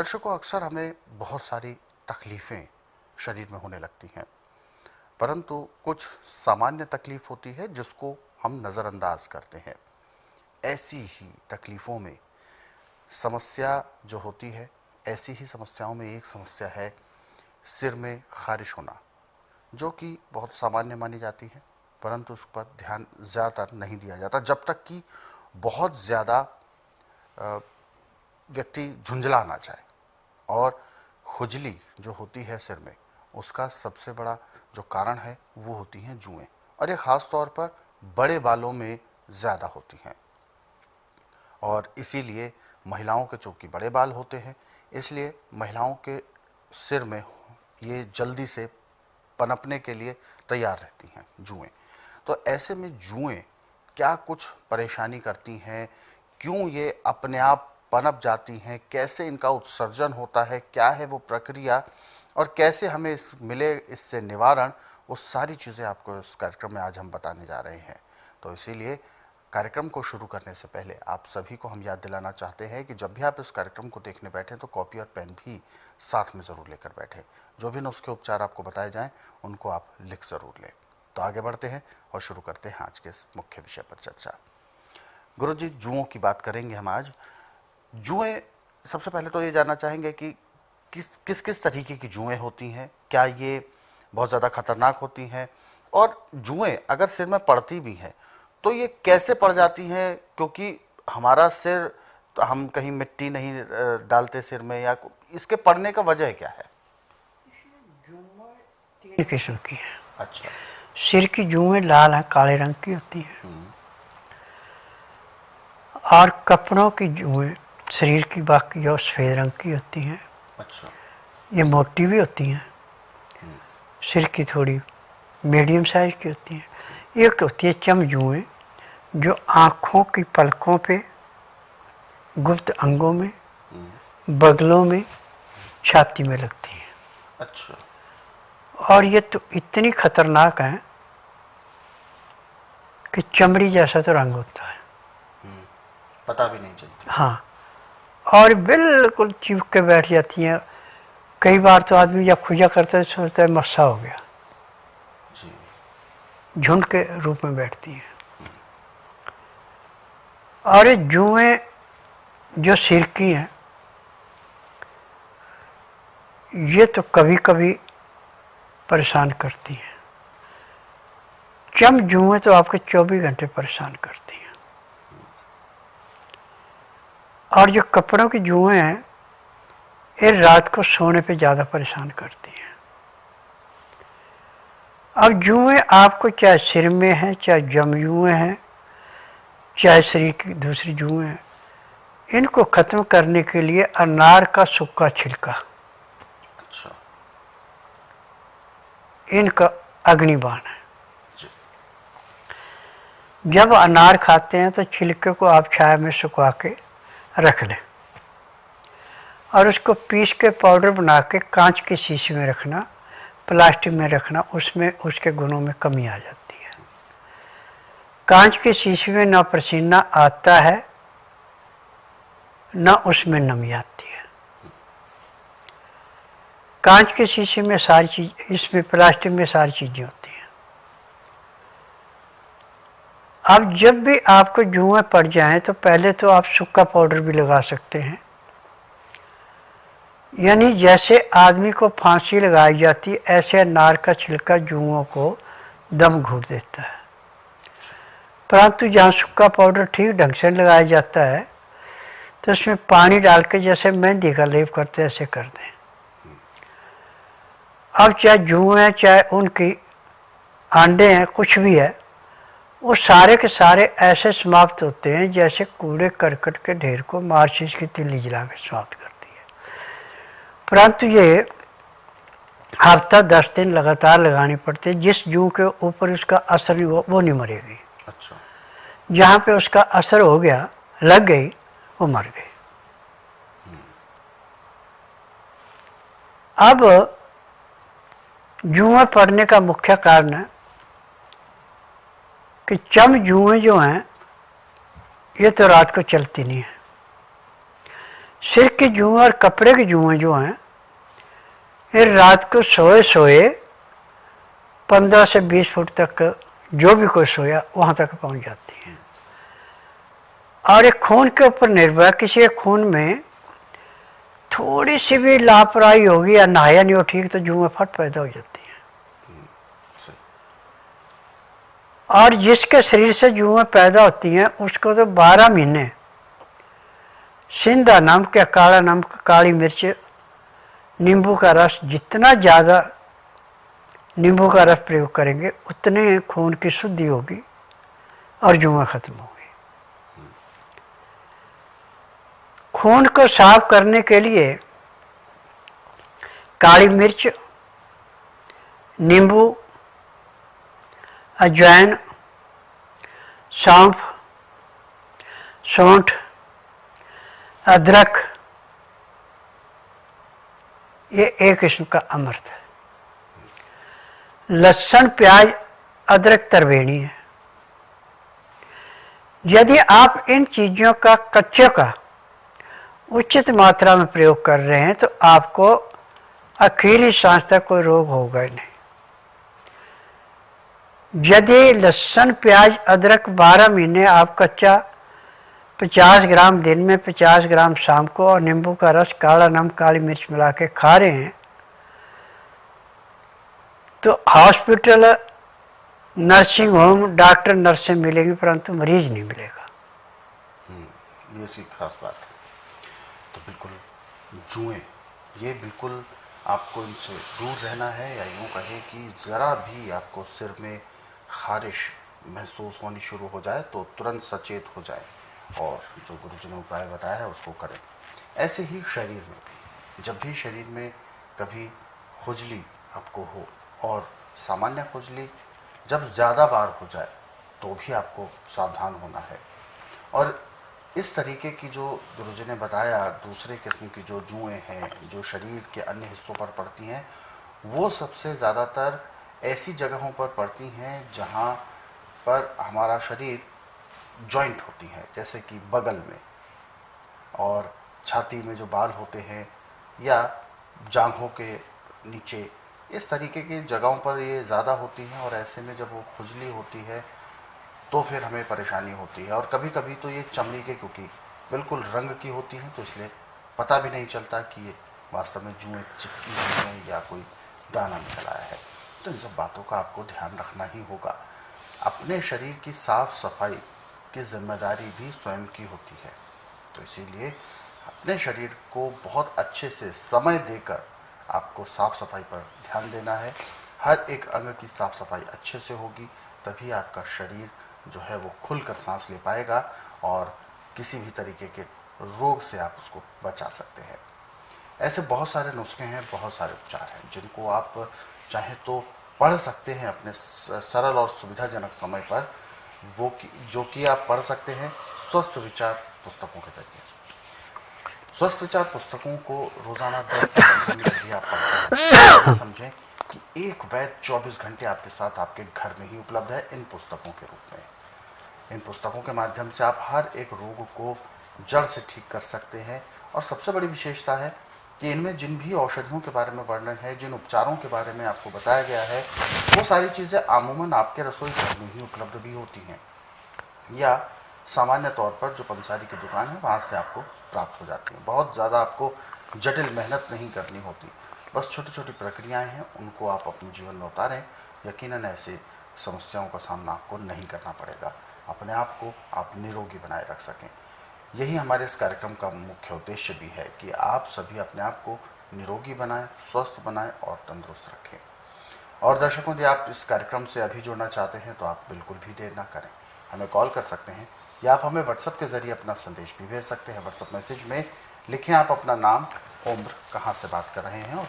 दर्शकों, अक्सर हमें बहुत सारी तकलीफ़ें शरीर में होने लगती हैं, परंतु कुछ सामान्य तकलीफ़ होती है जिसको हम नज़रअंदाज करते हैं। ऐसी ही तकलीफ़ों में समस्या जो होती है, ऐसी ही समस्याओं में एक समस्या है सिर में ख़ारिश होना, जो कि बहुत सामान्य मानी जाती है, परंतु उस पर ध्यान ज़्यादातर नहीं दिया जाता जब तक कि बहुत ज़्यादा व्यक्ति झुंझला ना जाए। और खुजली जो होती है सिर में, उसका सबसे बड़ा जो कारण है वो होती हैं जुएँ, और ये ख़ास तौर पर बड़े बालों में ज़्यादा होती हैं। और इसीलिए महिलाओं के चूँकि बड़े बाल होते हैं, इसलिए महिलाओं के सिर में ये जल्दी से पनपने के लिए तैयार रहती हैं जुएँ। तो ऐसे में जुएँ क्या कुछ परेशानी करती हैं, क्यों ये अपने आप पनप जाती हैं, कैसे इनका उत्सर्जन होता है, क्या है वो प्रक्रिया, और कैसे हमें मिले इससे निवारण, वो सारी चीज़ें आपको इस कार्यक्रम में आज हम बताने जा रहे हैं। तो इसीलिए कार्यक्रम को शुरू करने से पहले आप सभी को हम याद दिलाना चाहते हैं कि जब भी आप इस कार्यक्रम को देखने बैठें तो कॉपी और पेन भी साथ में ज़रूर लेकर बैठें। जो भी नुस्खे उपचार आपको बताए जाएं उनको आप लिख ज़रूर लें। तो आगे बढ़ते हैं और शुरू करते हैं आज के इस मुख्य विषय पर चर्चा। गुरुजी, जुओं की बात करेंगे हम आज। जुएं, सबसे पहले तो ये जानना चाहेंगे कि किस किस तरीके की जुएं होती हैं, क्या ये बहुत ज़्यादा खतरनाक होती हैं, और जुएं अगर सिर में पड़ती भी हैं तो ये कैसे पड़ जाती हैं, क्योंकि हमारा सिर, तो हम कहीं मिट्टी नहीं डालते सिर में, या इसके पड़ने का वजह क्या है? तीन किस्म की है। अच्छा। सिर की जुएं लाल हैं, काले रंग की होती हैं, और कपड़ों की जुएं शरीर की बाकी और सफ़ेद रंग की होती हैं। अच्छा। ये मोटी भी होती हैं, सिर की थोड़ी मीडियम साइज की होती हैं। एक होती है चम जुएं, जो आँखों की पलकों पे, गुप्त अंगों में, बगलों में, छाती में लगती हैं। अच्छा। और ये तो इतनी खतरनाक हैं कि चमड़ी जैसा तो रंग होता है, पता भी नहीं चलता। हाँ, और बिल्कुल चिपक के बैठ जाती हैं। कई बार तो आदमी जब खुजा करता है सोचता है मस्सा हो गया, झुंड के रूप में बैठती हैं। और ये जुएं जो सिर की हैं, ये तो कभी कभी परेशान करती हैं। चम जुएं तो आपके 24 घंटे परेशान करती हैं। और जो कपड़ों की जुएं हैं, ये रात को सोने पे ज़्यादा परेशान करती हैं। अब जुएं आपको चाहे सिर में हैं, चाहे जमजुएं हैं, चाहे शरीर की दूसरी जुएं हैं, इनको ख़त्म करने के लिए अनार का सूखा छिलका, अच्छा, इनका अग्निबाण है। जब अनार खाते हैं तो छिलके को आप छाया में सुखा के रख लें, और उसको पीस के पाउडर बना के कांच के शीशे में रखना, प्लास्टिक में रखना, उसमें उसके गुणों में कमी आ जाती है। कांच के शीशे में ना पसीना आता है, ना उसमें नमी आती है। कांच के शीशे में सारी चीज़, इसमें प्लास्टिक में सारी चीज़ें होती हैं। अब जब भी आपको जुएं पड़ जाएं तो पहले तो आप सूखा पाउडर भी लगा सकते हैं, यानी जैसे आदमी को फांसी लगाई जाती है, ऐसे अनार का छिलका जुओं को दम घूट देता है। परंतु जहाँ सूखा पाउडर ठीक ढंग से लगाया जाता है तो उसमें पानी डाल के जैसे मेहंदी का लेप करते हैं, ऐसे कर दें। अब चाहे जुएं हैं, चाहे उनकी आंडे हैं, कुछ भी है, वो सारे के सारे ऐसे समाप्त होते हैं जैसे कूड़े करकट के ढेर को माचिस की तीली जला के समाप्त करती है। परंतु ये हफ्ता 10 दिन लगातार लगानी पड़ती है। जिस जू के ऊपर उसका असर नहीं हुआ वो नहीं मरेगी। अच्छा। जहाँ पे उसका असर हो गया, लग गई, वो मर गई। अब जुएं पड़ने का मुख्य कारण है कि चम जुएं जो हैं ये तो रात को चलती नहीं है। सिर के जुएं और कपड़े के जुएं जो हैं, ये रात को सोए सोए 15 से 20 फुट तक जो भी कोई सोया वहाँ तक पहुँच जाती हैं। और एक खून के ऊपर निर्भर है, किसी के खून में थोड़ी सी भी लापरवाही होगी या नहाया नहीं हो ठीक तो जुएं फट पैदा हो जाती हैं। और जिसके शरीर से जुएं पैदा होती हैं उसको तो 12 महीने सिंधा नमक या काला नमक, काली मिर्च, नींबू का रस, जितना ज़्यादा नींबू का रस प्रयोग करेंगे उतने खून की शुद्धि होगी और जुएं खत्म होगी। खून को साफ करने के लिए काली मिर्च, नींबू, अजवाइन, सौंफ, सौंठ, अदरक, ये एक किस्म का अमृत है। लहसुन, प्याज, अदरक त्रिवेणी है। यदि आप इन चीज़ों का कच्चे का उचित मात्रा में प्रयोग कर रहे हैं तो आपको अकेली सांस तक कोई रोग होगा ही नहीं। यदि लहसुन, प्याज, अदरक 12 महीने आप कच्चा 50 ग्राम दिन में, 50 ग्राम शाम को, और नींबू का रस, काला नमक, काली मिर्च मिला के खा रहे हैं तो हॉस्पिटल, नर्सिंग होम, डॉक्टर नर्सें मिलेंगे परंतु मरीज नहीं मिलेगा। ये सी खास बात है। तो बिल्कुल जुएं, ये बिल्कुल आपको इनसे दूर रहना है, या यूँ कहें कि ज़रा भी आपको सिर में खारिश महसूस होनी शुरू हो जाए तो तुरंत सचेत हो जाए और जो गुरुजी ने उपाय बताया है उसको करें। ऐसे ही शरीर में भी, जब भी शरीर में कभी खुजली आपको हो, और सामान्य खुजली जब ज़्यादा बार हो जाए तो भी आपको सावधान होना है। और इस तरीके की जो गुरुजी ने बताया दूसरे किस्म की जो जुएं हैं जो शरीर के अन्य हिस्सों पर पड़ती हैं, वो सबसे ज़्यादातर ऐसी जगहों पर पड़ती हैं जहाँ पर हमारा शरीर जॉइंट होती है, जैसे कि बगल में और छाती में जो बाल होते हैं, या जांघों के नीचे, इस तरीके की जगहों पर ये ज़्यादा होती हैं। और ऐसे में जब वो खुजली होती है तो फिर हमें परेशानी होती है। और कभी कभी तो ये चमड़ी के, क्योंकि बिल्कुल रंग की होती हैं, तो इसलिए पता भी नहीं चलता कि ये वास्तव में जुएं चिपकी हुई हैं या कोई दाना निकल आया है। तो इन सब बातों का आपको ध्यान रखना ही होगा। अपने शरीर की साफ सफाई की जिम्मेदारी भी स्वयं की होती है, तो इसीलिए अपने शरीर को बहुत अच्छे से समय देकर आपको साफ सफाई पर ध्यान देना है। हर एक अंग की साफ सफाई अच्छे से होगी तभी आपका शरीर जो है वो खुलकर सांस ले पाएगा और किसी भी तरीके के रोग से आप उसको बचा सकते हैं। ऐसे बहुत सारे नुस्खे हैं, बहुत सारे उपचार हैं जिनको आप चाहे तो पढ़ सकते हैं अपने सरल और सुविधाजनक समय पर, वो जो कि आप पढ़ सकते हैं स्वस्थ विचार पुस्तकों के जरिए। स्वस्थ विचार पुस्तकों को रोजाना 10 से 15 मिनट भी आप पढ़ते हैं। समझें कि एक वैद्य 24 घंटे आपके साथ आपके घर में ही उपलब्ध है इन पुस्तकों के रूप में। इन पुस्तकों के माध्यम से आप हर एक रोग को जड़ से ठीक कर सकते हैं। और सबसे बड़ी विशेषता है कि इनमें जिन भी औषधियों के बारे में वर्णन है, जिन उपचारों के बारे में आपको बताया गया है, वो सारी चीज़ें अमूमन आपके रसोई घर में ही उपलब्ध भी होती हैं, या सामान्य तौर पर जो पंसारी की दुकान है वहाँ से आपको प्राप्त हो जाती हैं। बहुत ज़्यादा आपको जटिल मेहनत नहीं करनी होती, बस छोटी छोटी प्रक्रियाएं हैं, उनको आप अपने जीवन में उतारें। यकीनन ऐसे समस्याओं का सामना आपको नहीं करना पड़ेगा, अपने आप को आप निरोगी बनाए रख सकें। यही हमारे इस कार्यक्रम का मुख्य उद्देश्य भी है कि आप सभी अपने आप को निरोगी बनाएं, स्वस्थ बनाएं और तंदुरुस्त रखें। और दर्शकों, यदि आप इस कार्यक्रम से अभी जुड़ना चाहते हैं तो आप बिल्कुल भी देर ना करें, हमें कॉल कर सकते हैं या आप हमें व्हाट्सएप के ज़रिए अपना संदेश भी भेज सकते हैं। व्हाट्सएप मैसेज में लिखें आप अपना नाम, उम्र, कहाँ से बात कर रहे हैं और